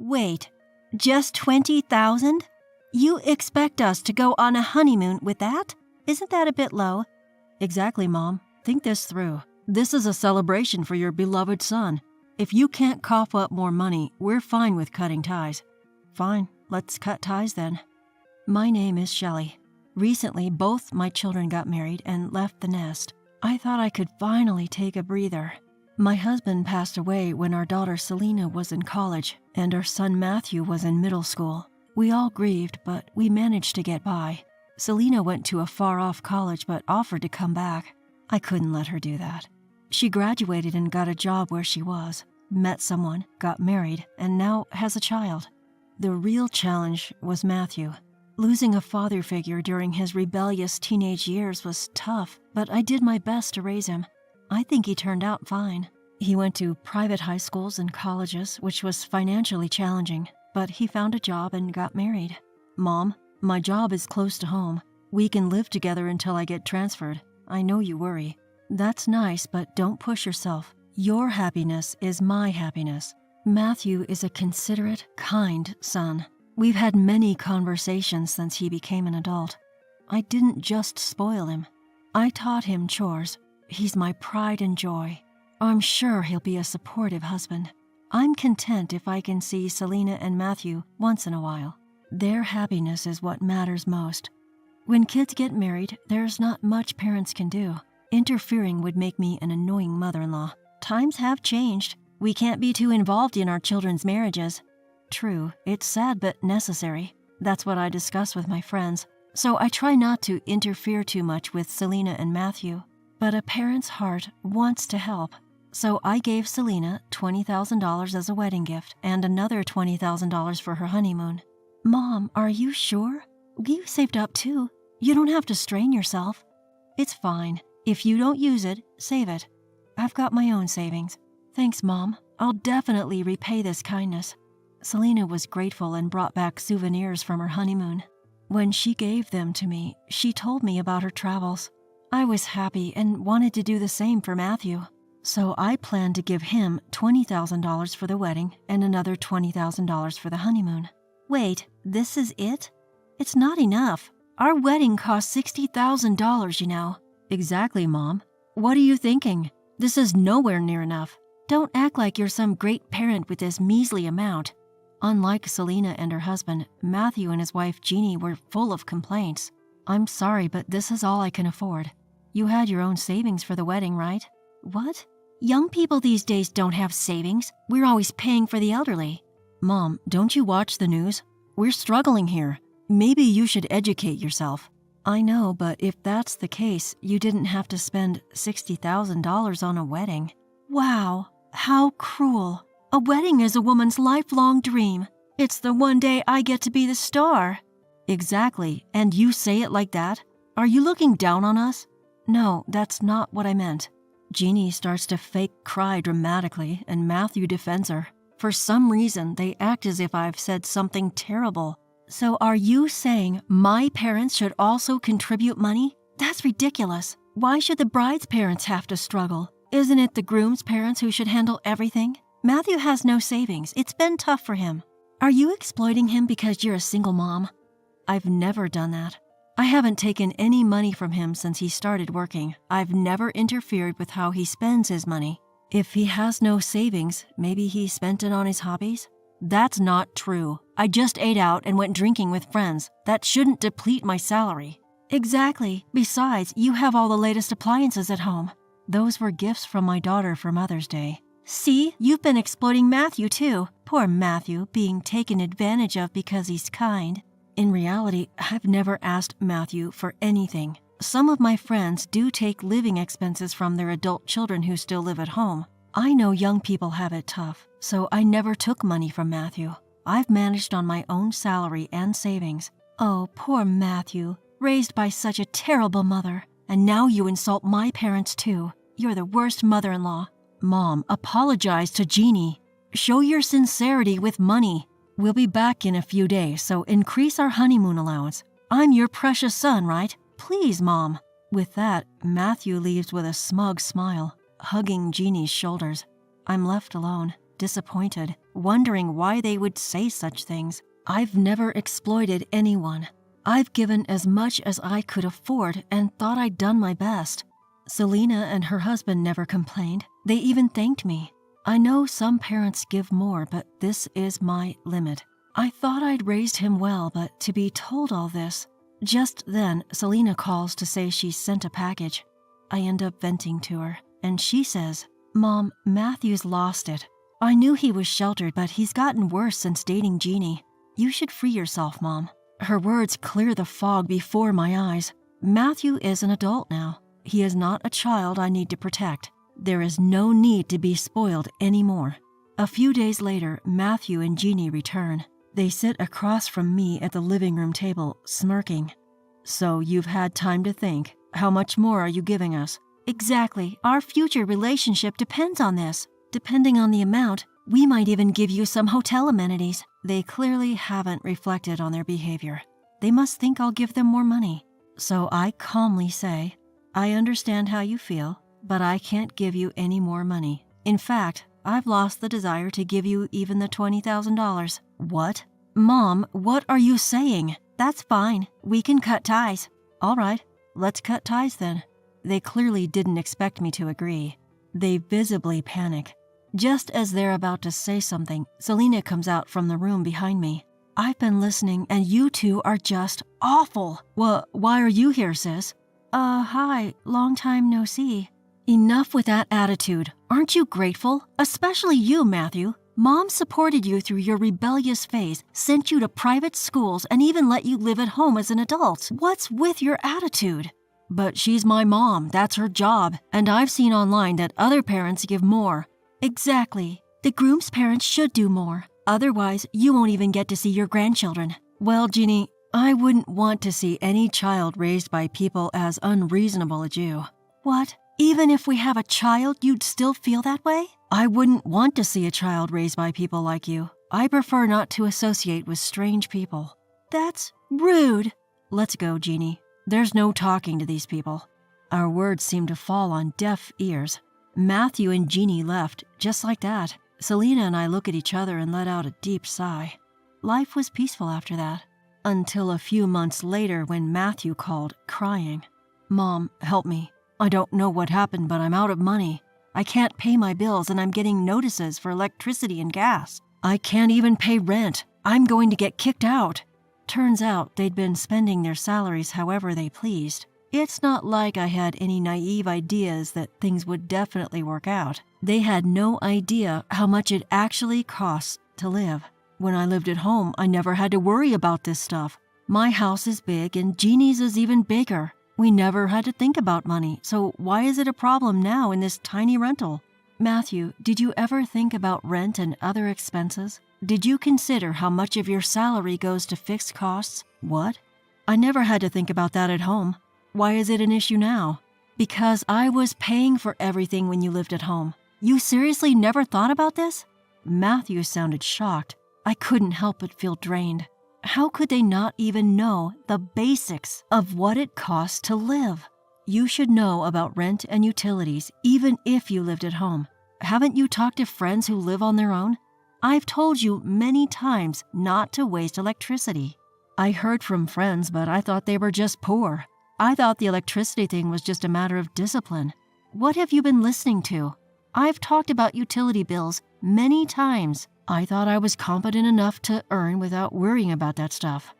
Wait, just 20,000? You expect us to go on a honeymoon with that? Isn't that a bit low? Exactly, Mom. Think this through. This is a celebration for your beloved son. If you can't cough up more money, we're fine with cutting ties. Fine, let's cut ties then. My name is Shelley. Recently, both my children got married and left the nest. I thought I could finally take a breather. My husband passed away when our daughter Selena was in college and our son Matthew was in middle school. We all grieved, but we managed to get by. Selena went to a far-off college but offered to come back. I couldn't let her do that. She graduated and got a job where she was, met someone, got married, and now has a child. The real challenge was Matthew. Losing a father figure during his rebellious teenage years was tough, but I did my best to raise him. I think he turned out fine. He went to private high schools and colleges, which was financially challenging, but he found a job and got married. Mom, my job is close to home. We can live together until I get transferred. I know you worry. That's nice, but don't push yourself. Your happiness is my happiness. Matthew is a considerate, kind son. We've had many conversations since he became an adult. I didn't just spoil him. I taught him chores. He's my pride and joy. I'm sure he'll be a supportive husband. I'm content if I can see Selena and Matthew once in a while. Their happiness is what matters most. When kids get married, there's not much parents can do. Interfering would make me an annoying mother-in-law. Times have changed. We can't be too involved in our children's marriages. True, it's sad but necessary. That's what I discuss with my friends. So I try not to interfere too much with Selena and Matthew. But a parent's heart wants to help. So I gave Selena $20,000 as a wedding gift and another $20,000 for her honeymoon. Mom, are you sure? You saved up too. You don't have to strain yourself. It's fine. If you don't use it, save it. I've got my own savings. Thanks, Mom. I'll definitely repay this kindness. Selena was grateful and brought back souvenirs from her honeymoon. When she gave them to me, she told me about her travels. I was happy and wanted to do the same for Matthew. So I planned to give him $20,000 for the wedding and another $20,000 for the honeymoon. Wait, this is it? It's not enough. Our wedding cost $60,000, you know. Exactly, Mom. What are you thinking? This is nowhere near enough. Don't act like you're some great parent with this measly amount. Unlike Selena and her husband, Matthew and his wife Jeannie were full of complaints. I'm sorry, but this is all I can afford. You had your own savings for the wedding, right? What? Young people these days don't have savings. We're always paying for the elderly. Mom, don't you watch the news? We're struggling here. Maybe you should educate yourself. I know, but if that's the case, you didn't have to spend $60,000 on a wedding. Wow, how cruel. A wedding is a woman's lifelong dream. It's the one day I get to be the star. Exactly, and you say it like that? Are you looking down on us? No, that's not what I meant. Jeannie starts to fake cry dramatically, and Matthew defends her. For some reason, they act as if I've said something terrible. So are you saying my parents should also contribute money? That's ridiculous. Why should the bride's parents have to struggle? Isn't it the groom's parents who should handle everything? Matthew has no savings. It's been tough for him. Are you exploiting him because you're a single mom? I've never done that. I haven't taken any money from him since he started working. I've never interfered with how he spends his money. If he has no savings, maybe he spent it on his hobbies? That's not true. I just ate out and went drinking with friends. That shouldn't deplete my salary. Exactly. Besides, you have all the latest appliances at home. Those were gifts from my daughter for Mother's Day. See, you've been exploiting Matthew too. Poor Matthew, being taken advantage of because he's kind. In reality, I've never asked Matthew for anything. Some of my friends do take living expenses from their adult children who still live at home. I know young people have it tough, so I never took money from Matthew. I've managed on my own salary and savings. Oh, poor Matthew, raised by such a terrible mother. And now you insult my parents too. You're the worst mother-in-law. Mom, apologize to Jeannie. Show your sincerity with money. We'll be back in a few days, so increase our honeymoon allowance. I'm your precious son, right? Please, Mom. With that, Matthew leaves with a smug smile, hugging Jeannie's shoulders. I'm left alone. disappointed, wondering why they would say such things. I've never exploited anyone. I've given as much as I could afford and thought I'd done my best. Selena and her husband never complained. They even thanked me. I know some parents give more, but this is my limit. I thought I'd raised him well, but to be told all this. Just then, Selena calls to say she sent a package. I end up venting to her, and she says, "Mom, Matthew's lost it. I knew he was sheltered, but he's gotten worse since dating Jeannie. You should free yourself, Mom." Her words clear the fog before my eyes. Matthew is an adult now. He is not a child I need to protect. There is no need to be spoiled anymore. A few days later, Matthew and Jeannie return. They sit across from me at the living room table, smirking. "So you've had time to think. How much more are you giving us?" "Exactly. Our future relationship depends on this. Depending on the amount, we might even give you some hotel amenities." They clearly haven't reflected on their behavior. They must think I'll give them more money. So I calmly say, "I understand how you feel, but I can't give you any more money. In fact, I've lost the desire to give you even the $20,000. "What? Mom, what are you saying?" "That's fine. We can cut ties." "All right, let's cut ties then." They clearly didn't expect me to agree. They visibly panic. Just as they're about to say something, Selena comes out from the room behind me. "I've been listening, and you two are just awful." Why are you here, sis?" Hi, long time no see." "Enough with that attitude. Aren't you grateful? Especially you, Matthew. Mom supported you through your rebellious phase, sent you to private schools, and even let you live at home as an adult. What's with your attitude?" "But she's my mom. That's her job. And I've seen online that other parents give more." "Exactly. The groom's parents should do more. Otherwise, you won't even get to see your grandchildren." "Well, Jeannie, I wouldn't want to see any child raised by people as unreasonable as you." "What? Even if we have a child, you'd still feel that way?" "I wouldn't want to see a child raised by people like you. I prefer not to associate with strange people." "That's rude." "Let's go, Jeannie. There's no talking to these people." Our words seemed to fall on deaf ears. Matthew and Jeannie left, just like that. Selena and I look at each other and let out a deep sigh. Life was peaceful after that, until a few months later when Matthew called, crying. "Mom, help me. I don't know what happened, but I'm out of money. I can't pay my bills and I'm getting notices for electricity and gas. I can't even pay rent. I'm going to get kicked out." Turns out they'd been spending their salaries however they pleased. It's not like I had any naive ideas that things would definitely work out. They had no idea how much it actually costs to live. When I lived at home, I never had to worry about this stuff. My house is big and Jeannie's is even bigger. We never had to think about money, so why is it a problem now in this tiny rental? Matthew, did you ever think about rent and other expenses? Did you consider how much of your salary goes to fixed costs? What? I never had to think about that at home. Why is it an issue now? Because I was paying for everything when you lived at home. You seriously never thought about this? Matthew sounded shocked. I couldn't help but feel drained. How could they not even know the basics of what it costs to live? You should know about rent and utilities even if you lived at home. Haven't you talked to friends who live on their own? I've told you many times not to waste electricity. I heard from friends, but I thought they were just poor. I thought the electricity thing was just a matter of discipline. What have you been listening to? I've talked about utility bills many times. I thought I was competent enough to earn without worrying about that stuff.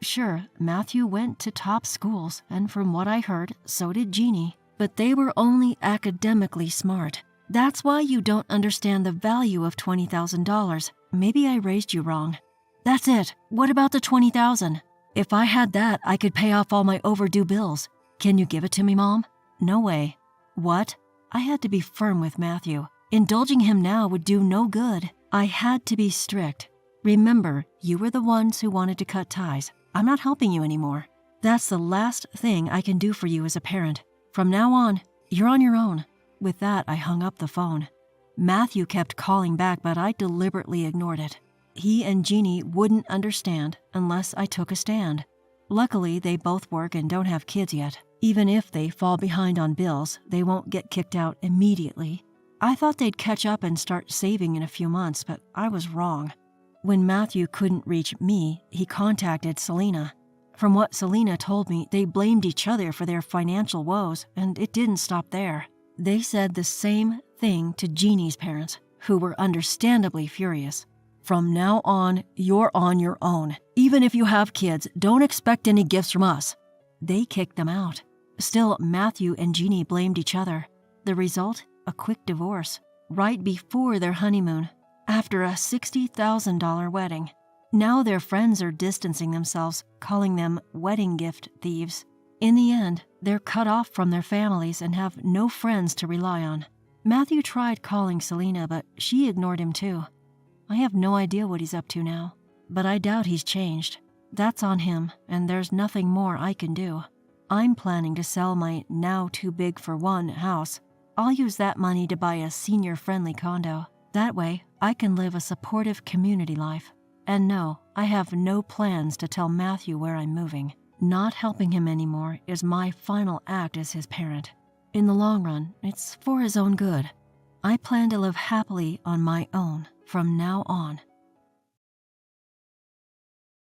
Sure, Matthew went to top schools, and from what I heard, so did Jeannie. But they were only academically smart. That's why you don't understand the value of $20,000. Maybe I raised you wrong. That's it. What about the $20,000? If I had that, I could pay off all my overdue bills. Can you give it to me, Mom? No way. What? I had to be firm with Matthew. Indulging him now would do no good. I had to be strict. Remember, you were the ones who wanted to cut ties. I'm not helping you anymore. That's the last thing I can do for you as a parent. From now on, you're on your own. With that, I hung up the phone. Matthew kept calling back, but I deliberately ignored it. He and Jeannie wouldn't understand unless I took a stand. Luckily, they both work and don't have kids yet. Even if they fall behind on bills, they won't get kicked out immediately. I thought they'd catch up and start saving in a few months, but I was wrong. When Matthew couldn't reach me, he contacted Selena. From what Selena told me, they blamed each other for their financial woes, and it didn't stop there. They said the same thing to Jeannie's parents, who were understandably furious. From now on, you're on your own. Even if you have kids, don't expect any gifts from us. They kicked them out. Still, Matthew and Jeannie blamed each other. The result? A quick divorce, right before their honeymoon, after a $60,000 wedding. Now their friends are distancing themselves, calling them wedding gift thieves. In the end, they're cut off from their families and have no friends to rely on. Matthew tried calling Selena, but she ignored him too. I have no idea what he's up to now, but I doubt he's changed. That's on him, and there's nothing more I can do. I'm planning to sell my now-too-big-for-one house. I'll use that money to buy a senior-friendly condo. That way, I can live a supportive community life. And no, I have no plans to tell Matthew where I'm moving. Not helping him anymore is my final act as his parent. In the long run, it's for his own good. I plan to live happily on my own from now on.